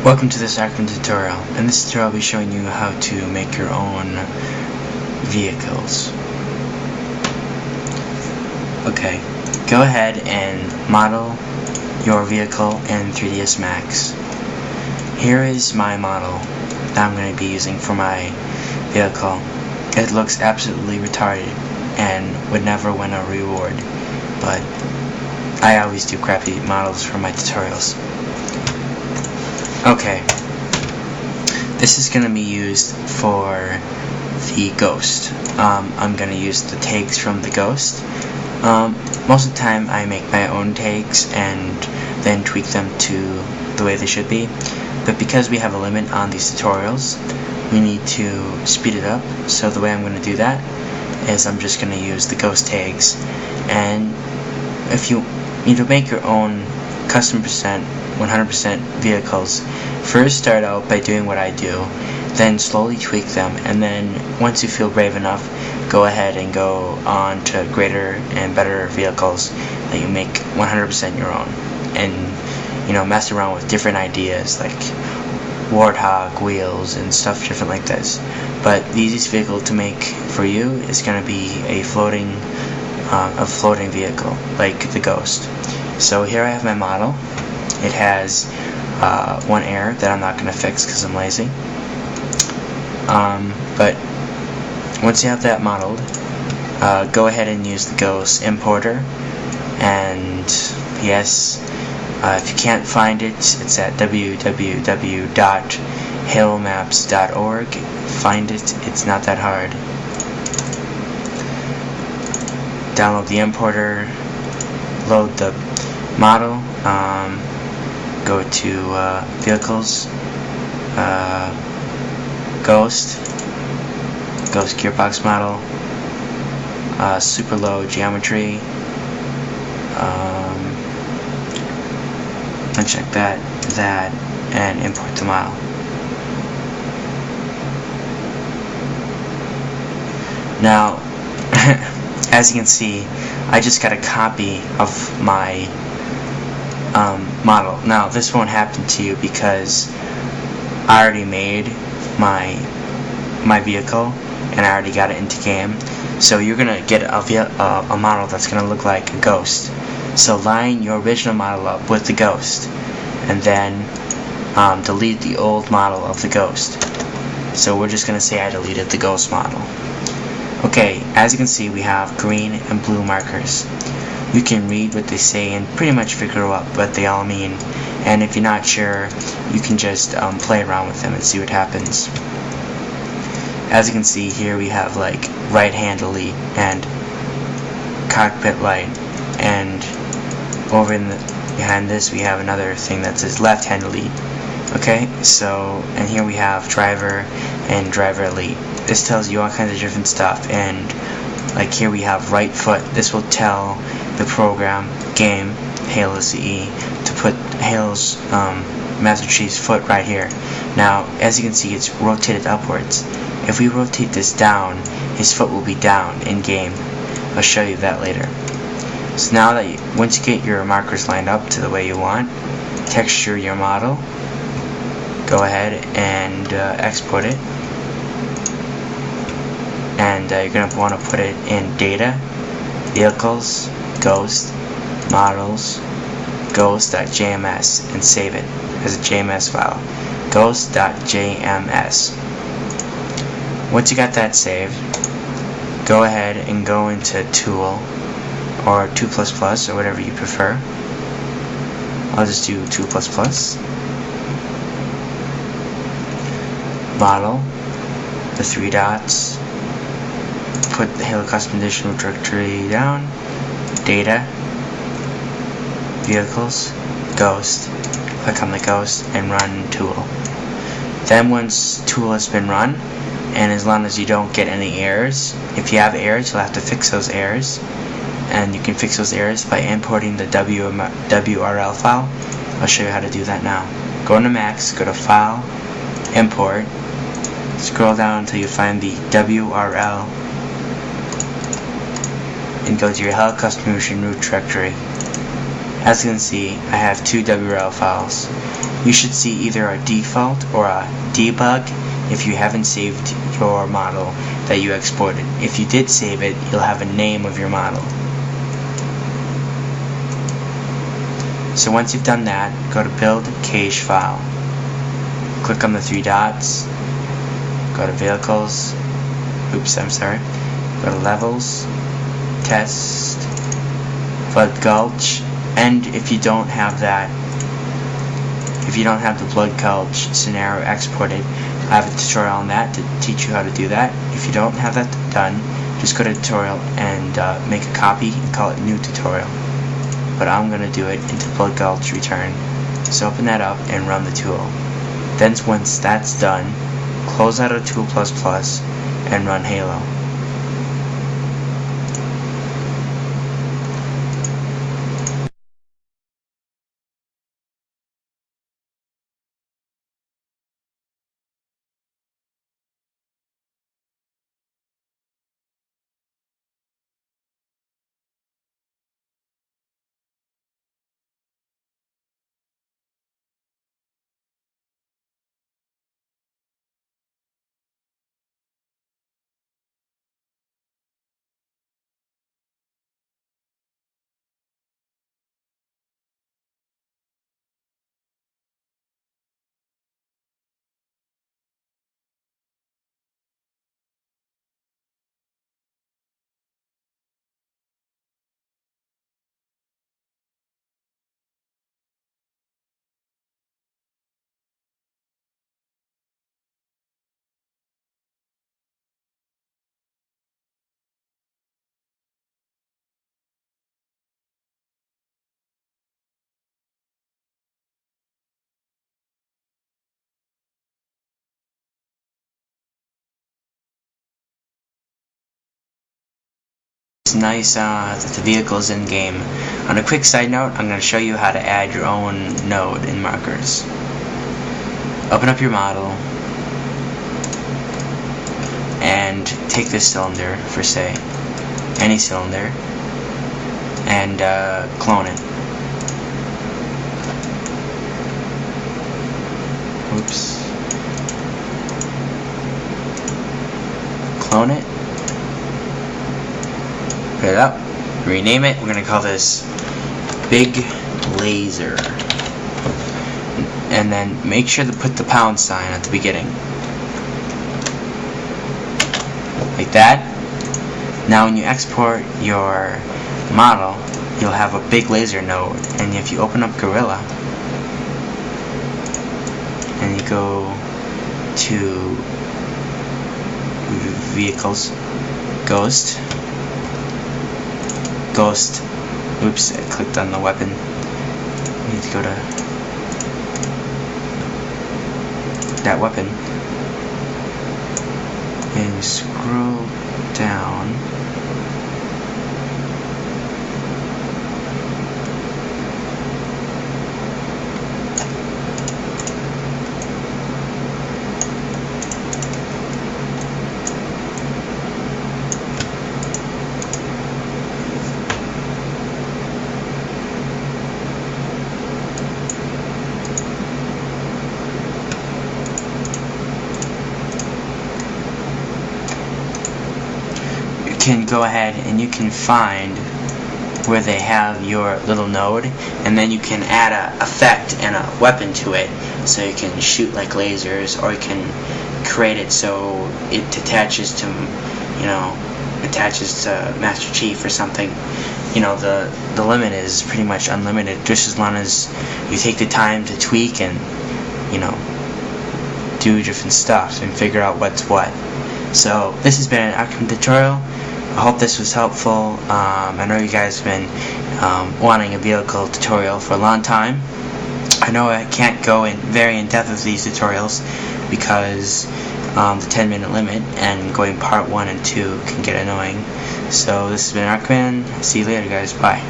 Welcome to this ARKaMan's tutorial. In this tutorial I'll be showing you how to make your own vehicles. Okay, go ahead and model your vehicle in 3ds Max. Here is my model that I'm going to be using for my vehicle. It looks absolutely retarded and would never win a reward, but I always do crappy models for my tutorials. Okay, this is going to be used for the Ghost. I'm going to use the tags from the Ghost. Most of the time I make my own tags and then tweak them to the way they should be, but because we have a limit on these tutorials, we need to speed it up. So the way I'm going to do that is I'm just going to use the Ghost tags. And if you need to make your own custom 100% vehicles, first start out by doing what I do, then slowly tweak them, and then once you feel brave enough, go ahead and go on to greater and better vehicles that you make 100% your own, and mess around with different ideas like warthog wheels and stuff different like this. But the easiest vehicle to make for you is going to be a floating vehicle like the Ghost. So here I have my model. It has one error that I'm not going to fix because I'm lazy. But once you have that modeled, go ahead and use the Ghost importer. And yes, if you can't find it, it's at www.halomaps.org. Find it, it's not that hard. Download the importer, load the model, go to vehicles, Ghost gearbox model, super low geometry, uncheck that, and import the model. Now, as you can see, I just got a copy of my model. Now this won't happen to you because I already made my vehicle and I already got it into game. So you're gonna get a model that's gonna look like a Ghost. So line your original model up with the Ghost, and then delete the old model of the Ghost. So we're just gonna say I deleted the Ghost model. Okay, as you can see, we have green and blue markers. You can read what they say and pretty much figure out what they all mean. And if you're not sure, you can just play around with them and see what happens. As you can see here, we have like right-handedly and cockpit light, and over behind this we have another thing that says left-handedly. Okay, so and here we have driver and driver elite. This tells you all kinds of different stuff, and like here we have right foot. This will tell the program game Halo CE to put Halo's Master Chief's foot right here. Now as you can see, it's rotated upwards. If we rotate this down, his foot will be down in game. I'll show you that later. So now that once you get your markers lined up to the way you want, texture your model, go ahead and export it. And you're going to want to put it in data, vehicles, Ghost, models, ghost.jms, and save it as a JMS file, ghost.jms. Once you got that saved, go ahead and go into Tool or 2++ or whatever you prefer. I'll just do 2++. Model, the 3 dots, put the Halo Custom Edition directory down, data, vehicles, Ghost, click on the Ghost and run Tool. Then once Tool has been run, and as long as you don't get any errors, if you have errors you'll have to fix those errors, and you can fix those errors by importing the WRL file. I'll show you how to do that now. Go into Max, go to File, Import, scroll down until you find the WRL, and go to your Halo Custom Edition root directory. As you can see, I have two WRL files. You should see either a default or a debug if you haven't saved your model that you exported. If you did save it, you'll have a name of your model. So once you've done that, go to Build Cache File. Click on the three dots, go to Vehicles, go to Levels, Test, Blood Gulch, and if you don't have that, if you don't have the Blood Gulch scenario exported, I have a tutorial on that to teach you how to do that. If you don't have that done, just go to tutorial and make a copy and call it new tutorial. But I'm going to do it into Blood Gulch return. So open that up and run the tool. Then once that's done, close out of Tool++ and run Halo. It's nice that the vehicle is in game. On a quick side note, I'm going to show you how to add your own node in markers. Open up your model and take this cylinder, for say any cylinder, and clone it. Oops. Clone it. Put it up, rename it. We're going to call this Big Laser, and then make sure to put the pound sign at the beginning, like that. Now when you export your model, you'll have a Big Laser node, and if you open up Gorilla and you go to Vehicles, Ghost, oops, I clicked on the weapon. I need to go to that weapon and scroll down. Can go ahead and you can find where they have your little node, and then you can add a effect and a weapon to it, so you can shoot like lasers, or you can create it so it attaches to, Master Chief or something. The limit is pretty much unlimited, just as long as you take the time to tweak and do different stuff and figure out what's what. So this has been an ARKaMan's tutorial. I hope this was helpful. I know you guys have been wanting a vehicle tutorial for a long time. I know I can't go very in depth with these tutorials because the 10-minute limit, and going part 1 and 2 can get annoying. So this has been ARKaMan's. See you later, guys. Bye.